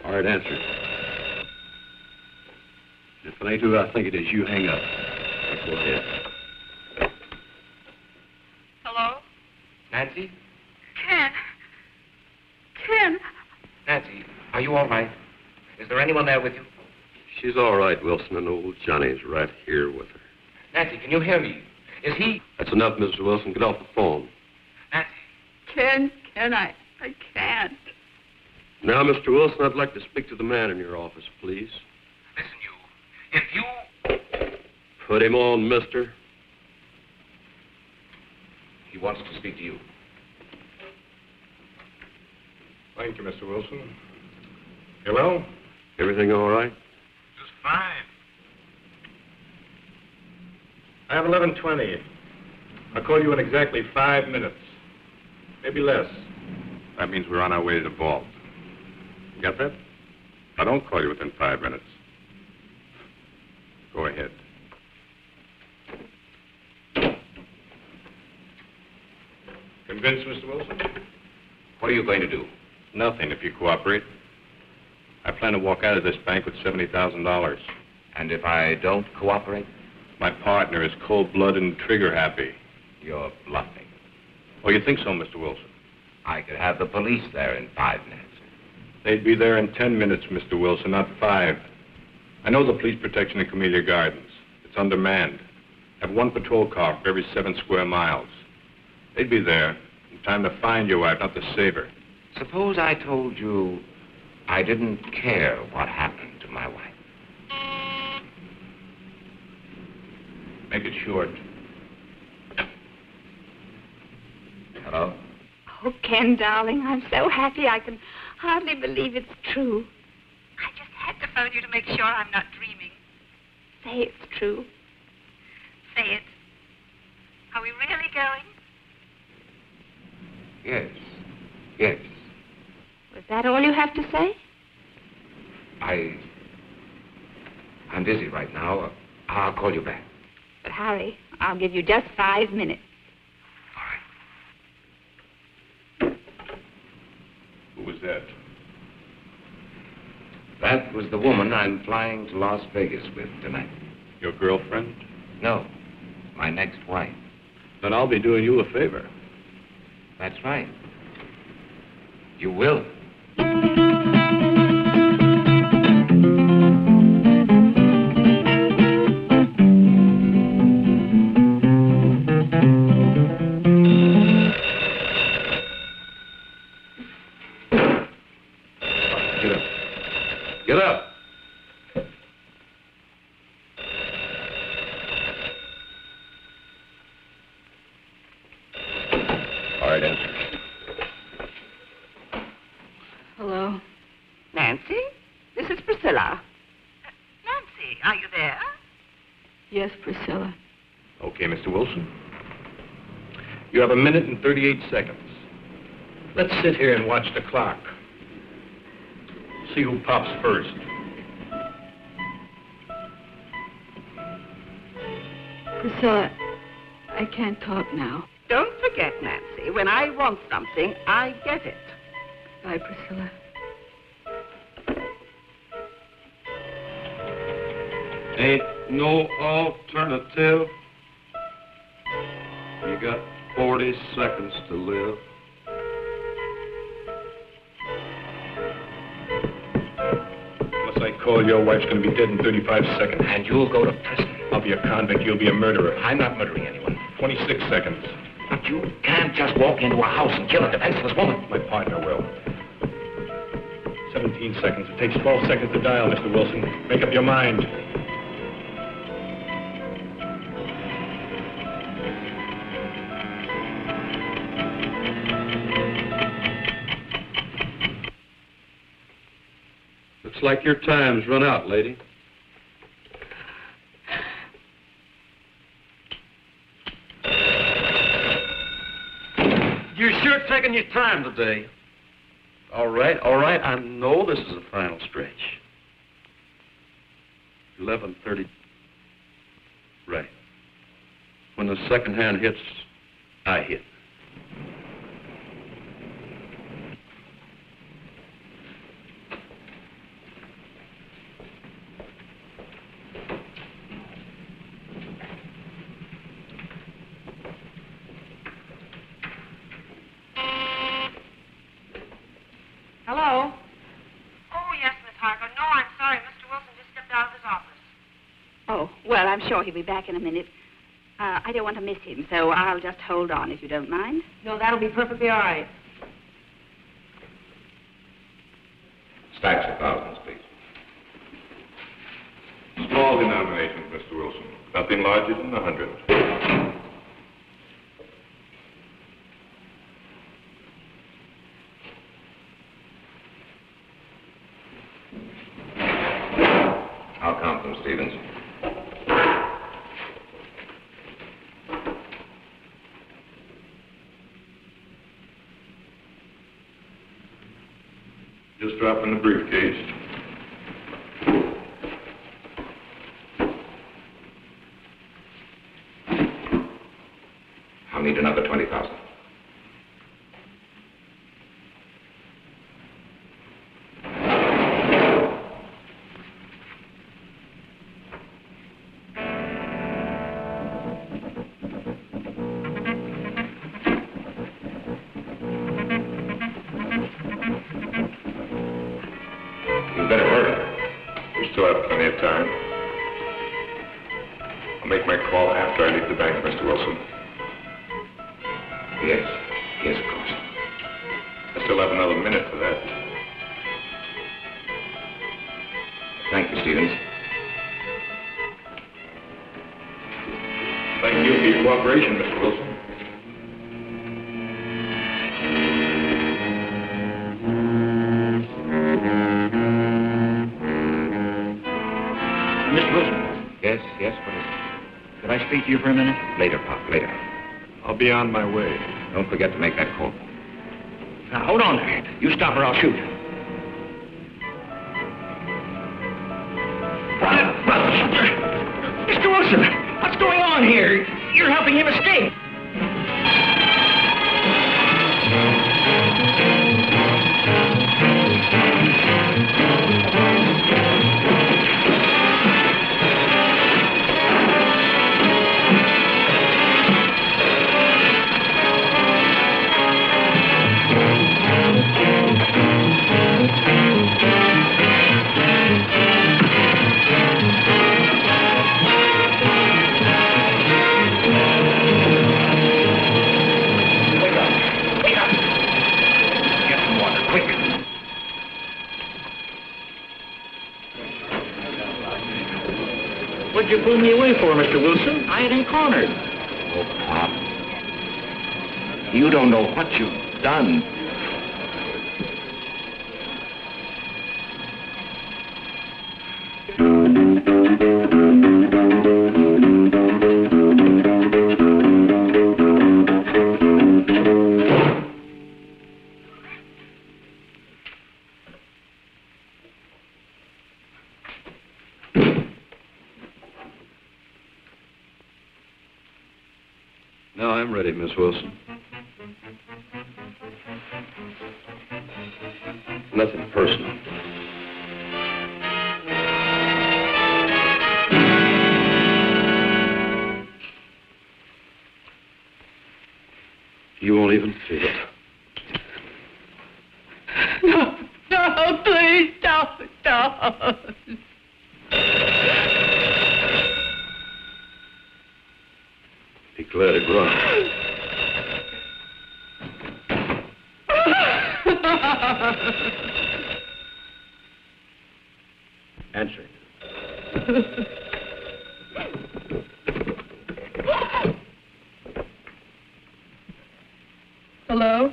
All right, answer. If it ain't who I think it is, you hang up. Go ahead. Hello? Nancy? Ken. Nancy, are you all right? Is there anyone there with you? She's all right, Wilson, and old Johnny's right here with her. Nancy, can you hear me? Is he... That's enough, Mr. Wilson. Get off the phone. Nancy. Ken, I can't. Now, Mr. Wilson, I'd like to speak to the man in your office, please. Listen, you. If you... Put him on, mister. He wants to speak to you. Thank you, Mr. Wilson. Hello? Everything all right? Just fine. I have 11:20. I'll call you in exactly 5 minutes. Maybe less. That means we're on our way to the vault. You got that? I don't call you within 5 minutes. Go ahead. Convinced, Mr. Wilson? What are you going to do? Nothing, if you cooperate. I plan to walk out of this bank with $70,000. And if I don't cooperate? My partner is cold-blooded and trigger-happy. You're bluffing. Oh, you think so, Mr. Wilson? I could have the police there in 5 minutes. They'd be there in 10 minutes, Mr. Wilson, not 5. I know the police protection in Camellia Gardens. It's undermanned. Have one patrol car for every 7 square miles. They'd be there in time to find your wife, not to save her. Suppose I told you I didn't care what happened to my wife. Make it short. Hello? Oh, Ken, darling, I'm so happy I can hardly believe it's true. I just had to phone you to make sure I'm not dreaming. Say it's true. Say it. Are we really going? Yes. Yes. Was that all you have to say? I'm busy right now. I'll call you back. But hurry. I'll give you just 5 minutes. Who was that? That was the woman I'm flying to Las Vegas with tonight. Your girlfriend? No, my next wife. Then I'll be doing you a favor. That's right. You will. Get up. All right, answer. Hello? Nancy? This is Priscilla. Nancy, are you there? Yes, Priscilla. Okay, Mr. Wilson. You have 1 minute and 38 seconds. Let's sit here and watch the clock. See who pops first. Priscilla, I can't talk now. Don't forget, Nancy, when I want something, I get it. Bye, Priscilla. Ain't no alternative. You got 40 seconds to live. Unless I call, your wife's going to be dead in 35 seconds. And you'll go to prison. I'll be a convict. You'll be a murderer. I'm not murdering anyone. 26 seconds. But you can't just walk into a house and kill a defenseless woman. My partner will. 17 seconds. It takes 12 seconds to dial, Mr. Wilson. Make up your mind. Looks like your time's run out, lady. You're sure taking your time today. All right. I know this is the final stretch. 11:30. Right. When the second hand hits, I hit. Hello? Oh, yes, Miss Harker. No, I'm sorry. Mr. Wilson just stepped out of his office. Oh, well, I'm sure he'll be back in a minute. I don't want to miss him, so I'll just hold on if you don't mind. No, that'll be perfectly all right. Stacks of thousands, please. Small denominations, Mr. Wilson. Nothing larger than 100. I'll count them, Stevens. Just drop in the briefcase. I'll need another 20,000. You better hurry. We still have plenty of time. I'll make my call after I leave the bank, Mr. Wilson. Yes, of course. I still have another minute for that. Thank you, Stevens. Thank you for your cooperation, Mr. Wilson. Mr. Wilson, Yes, what is it? could I speak to you for a minute? Later, Pop, later. I'll be on my way. Don't forget to make that call. Now, hold on there. You stop or I'll shoot. Mr. Wilson, what's going on here? You're helping him escape. What'd you pull me away for, Mr. Wilson? I ain't cornered. Oh, Pop. You don't know what you've done. Now I'm ready, Miss Wilson. Nothing personal. You won't even feel it. No, no, please don't. Be glad it run. Answer it. Hello?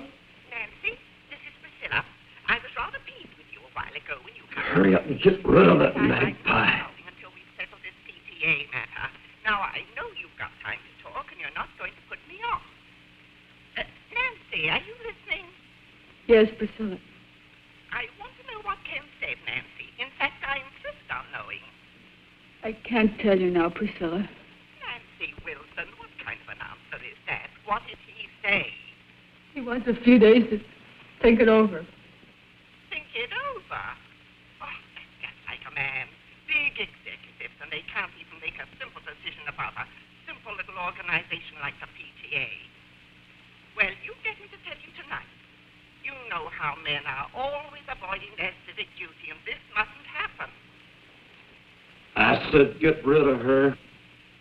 Nancy, this is Priscilla. I was rather peeved with you a while ago when you come. Hurry up and get rid of that magpie. Until we settle this PTA matter. Now, I know you've got time to talk, and you're not going to put me off. Nancy, are you listening? Yes, Priscilla. I want to know what Ken said, Nancy. In fact, I insist on knowing. I can't tell you now, Priscilla. Nancy Wilson, what kind of an answer is that? What did he say? He wants a few days to think it over. Think it over? Oh, that's like a man. Big executives, and they can't even make a simple decision about a simple little organization like the PTA. Well, you get me to tell you tonight. You know how men are always avoiding their civic duty, and this mustn't happen. I said get rid of her.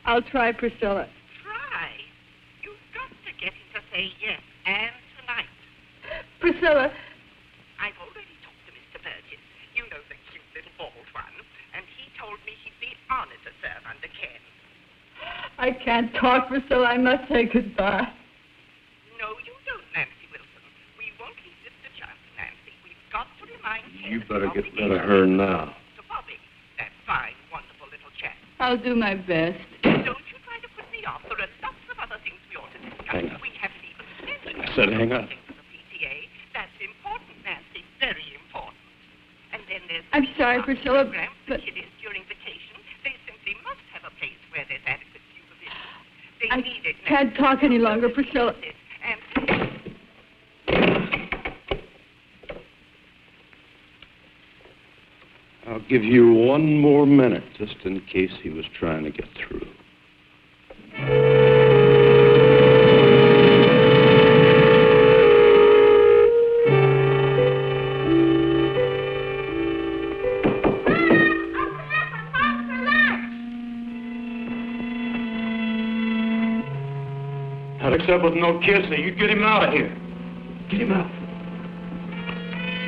I'll try, Priscilla. Try. You've got to get him to say yes, and tonight. Priscilla. I've already talked to Mr. Burgess. You know, the cute little bald one. And he told me he'd be honored to serve under Ken. I can't talk, Priscilla. I must say goodbye. No, you don't, Nancy Wilson. We won't leave this to chance, Nancy. We've got to remind Ken. You better get rid of her now. To Bobby, that fine, wonderful little chap. I'll do my best. Don't you try to put me off. There are lots of other things we ought to discuss. Hang on. We haven't even mentioned. I said hang on. The PTA. That's important, Nancy. Very important. And then there's I'm sorry, Priscilla, program for but kiddies during vacation. They simply must have a place where there's adequate supervision. They I need it. can't talk any longer, Priscilla. And I'll give you one more minute, just in case he was trying to get through. Not except with no kids, so you get him out of here. Get him out.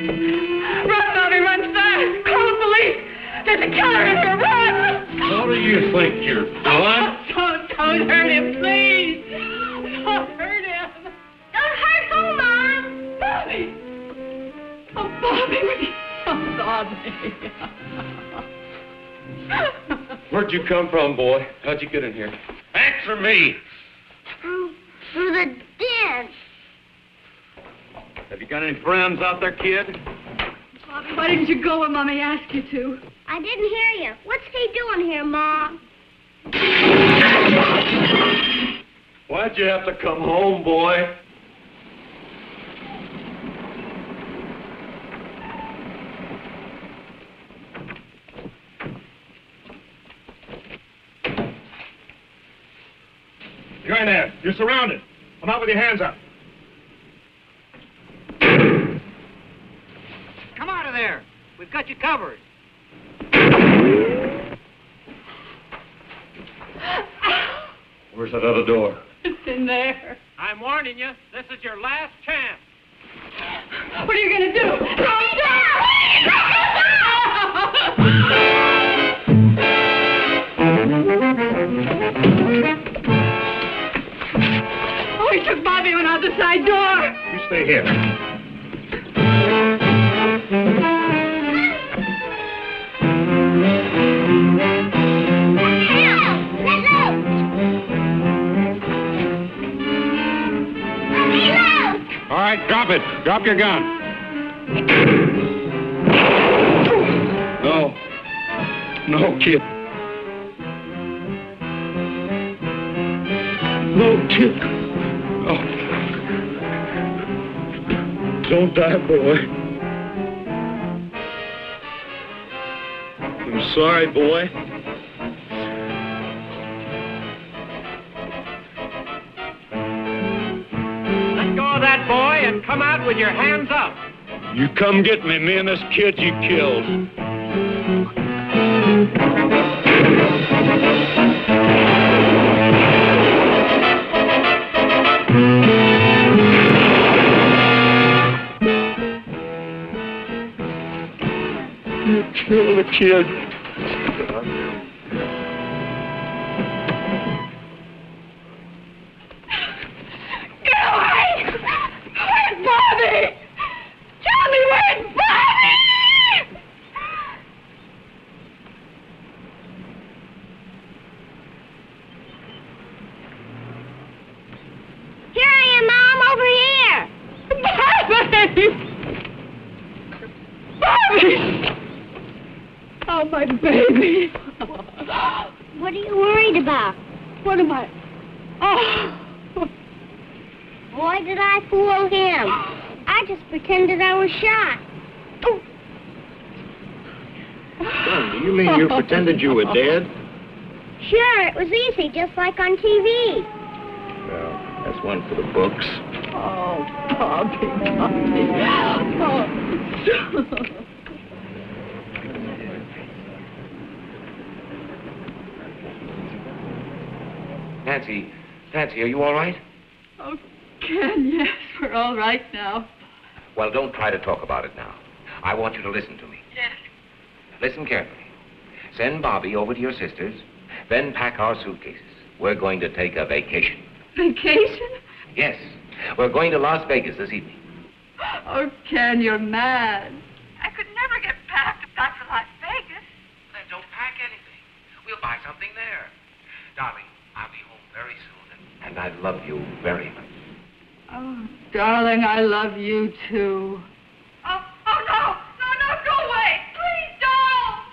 Run, Bobby, run fast! Call the police! There's a killer in here, run! What do you think you're doing? Don't hurt him, please! Don't hurt him! Don't hurt who, Mom? Bobby! Oh, Bobby! Oh, Bobby! Where'd you come from, boy? How'd you get in here? Answer me! Through the den. Have you got any friends out there, kid? Bobby, why didn't you go when Mommy asked you to? I didn't hear you. What's he doing here, Mom? Why'd you have to come home, boy? You're in there. You're surrounded. Come out with your hands up. Come out of there. We've got you covered. Where's that other door? It's in there. I'm warning you, this is your last chance. What are you going to do? Calm down! Oh, he took Bobby and went out the side door. You stay here. All right, drop it. Drop your gun. No. No, kid. No, kid. No. Don't die, boy. sorry, boy. Let go of that boy and come out with your hands up. You come get me and this kid you killed. You killed the kid. Get away! Where's Bobby? Tell me where's Bobby! Here I am, Mom, over here. Bobby! Bobby! Oh, my baby. What are you worried about? What am I? Oh. Why did I fool him? I just pretended I was shot. Son, do you mean you pretended you were dead? Sure, it was easy, just like on TV. Well, that's one for the books. Oh, Bobby, Bobby. Oh. Nancy, are you all right? Oh, Ken, yes, we're all right now. Well, don't try to talk about it now. I want you to listen to me. Yes. Listen carefully. Send Bobby over to your sister's, then pack our suitcases. We're going to take a vacation. Vacation? Yes, we're going to Las Vegas this evening. Oh, Ken, you're mad. I could never get back to Las Vegas. Then don't pack anything. We'll buy something there. Darling, I'll be home very soon, and I love you very much. Oh, darling, I love you, too. Oh, no, go away. Please don't.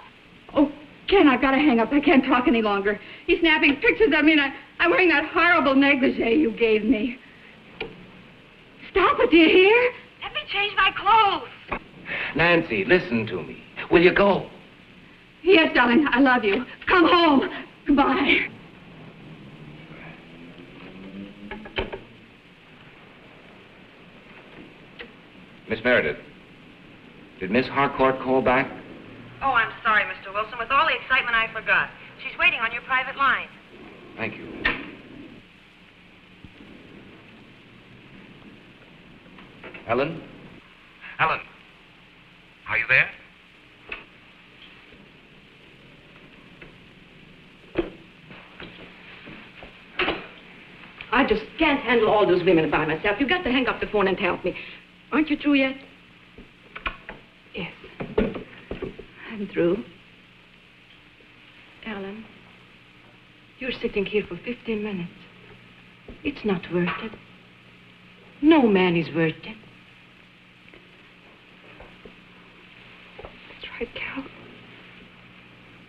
Oh, Ken, I've got to hang up. I can't talk any longer. He's snapping pictures of me, and I'm wearing that horrible negligee you gave me. Stop it, do you hear? Let me change my clothes. Nancy, listen to me. Will you go? Yes, darling, I love you. Come home. Goodbye. Miss Meredith, did Miss Harcourt call back? Oh, I'm sorry, Mr. Wilson. With all the excitement, I forgot. She's waiting on your private line. Thank you. Helen? Helen, are you there? I just can't handle all those women by myself. You've got to hang up the phone and help me. Aren't you through yet? Yes. I'm through. Ellen, you're sitting here for 15 minutes. It's not worth it. No man is worth it. That's right, Carol.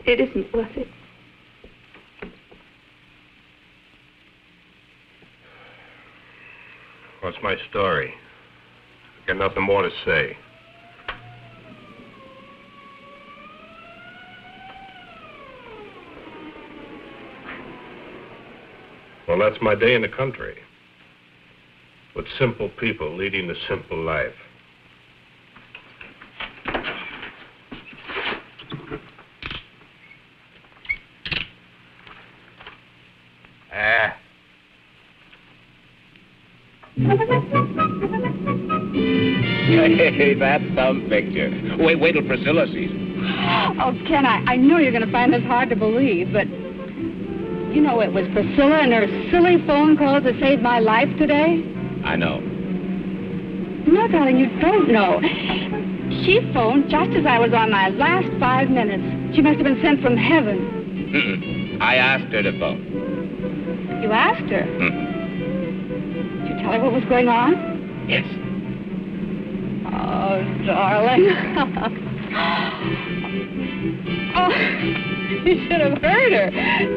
It isn't worth it. What's my story? I've got nothing more to say. Well, that's my day in the country. With simple people leading a simple life. Hey, that's some picture. Wait till Priscilla sees it. Oh, Ken, I know you're going to find this hard to believe, but you know it was Priscilla and her silly phone calls that saved my life today? I know. No, darling, you don't know. She phoned just as I was on my last 5 minutes. She must have been sent from heaven. Mm-mm. I asked her to phone. You asked her? Mm. Did you tell her what was going on? Yes. Oh, darling. Oh, you should have heard her.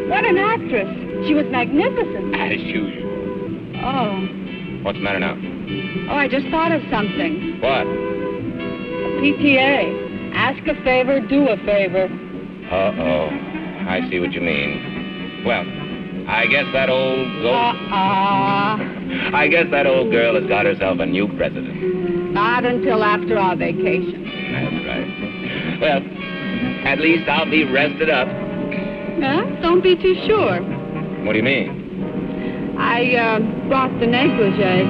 What an actress. She was magnificent. As usual. Oh. What's the matter now? Oh, I just thought of something. What? PTA. Ask a favor, do a favor. Uh-oh. I see what you mean. Well, I guess that old I guess that old girl has got herself a new president. Not until after our vacation. That's right. Well, at least I'll be rested up. Huh? Don't be too sure. What do you mean? I brought the negligee.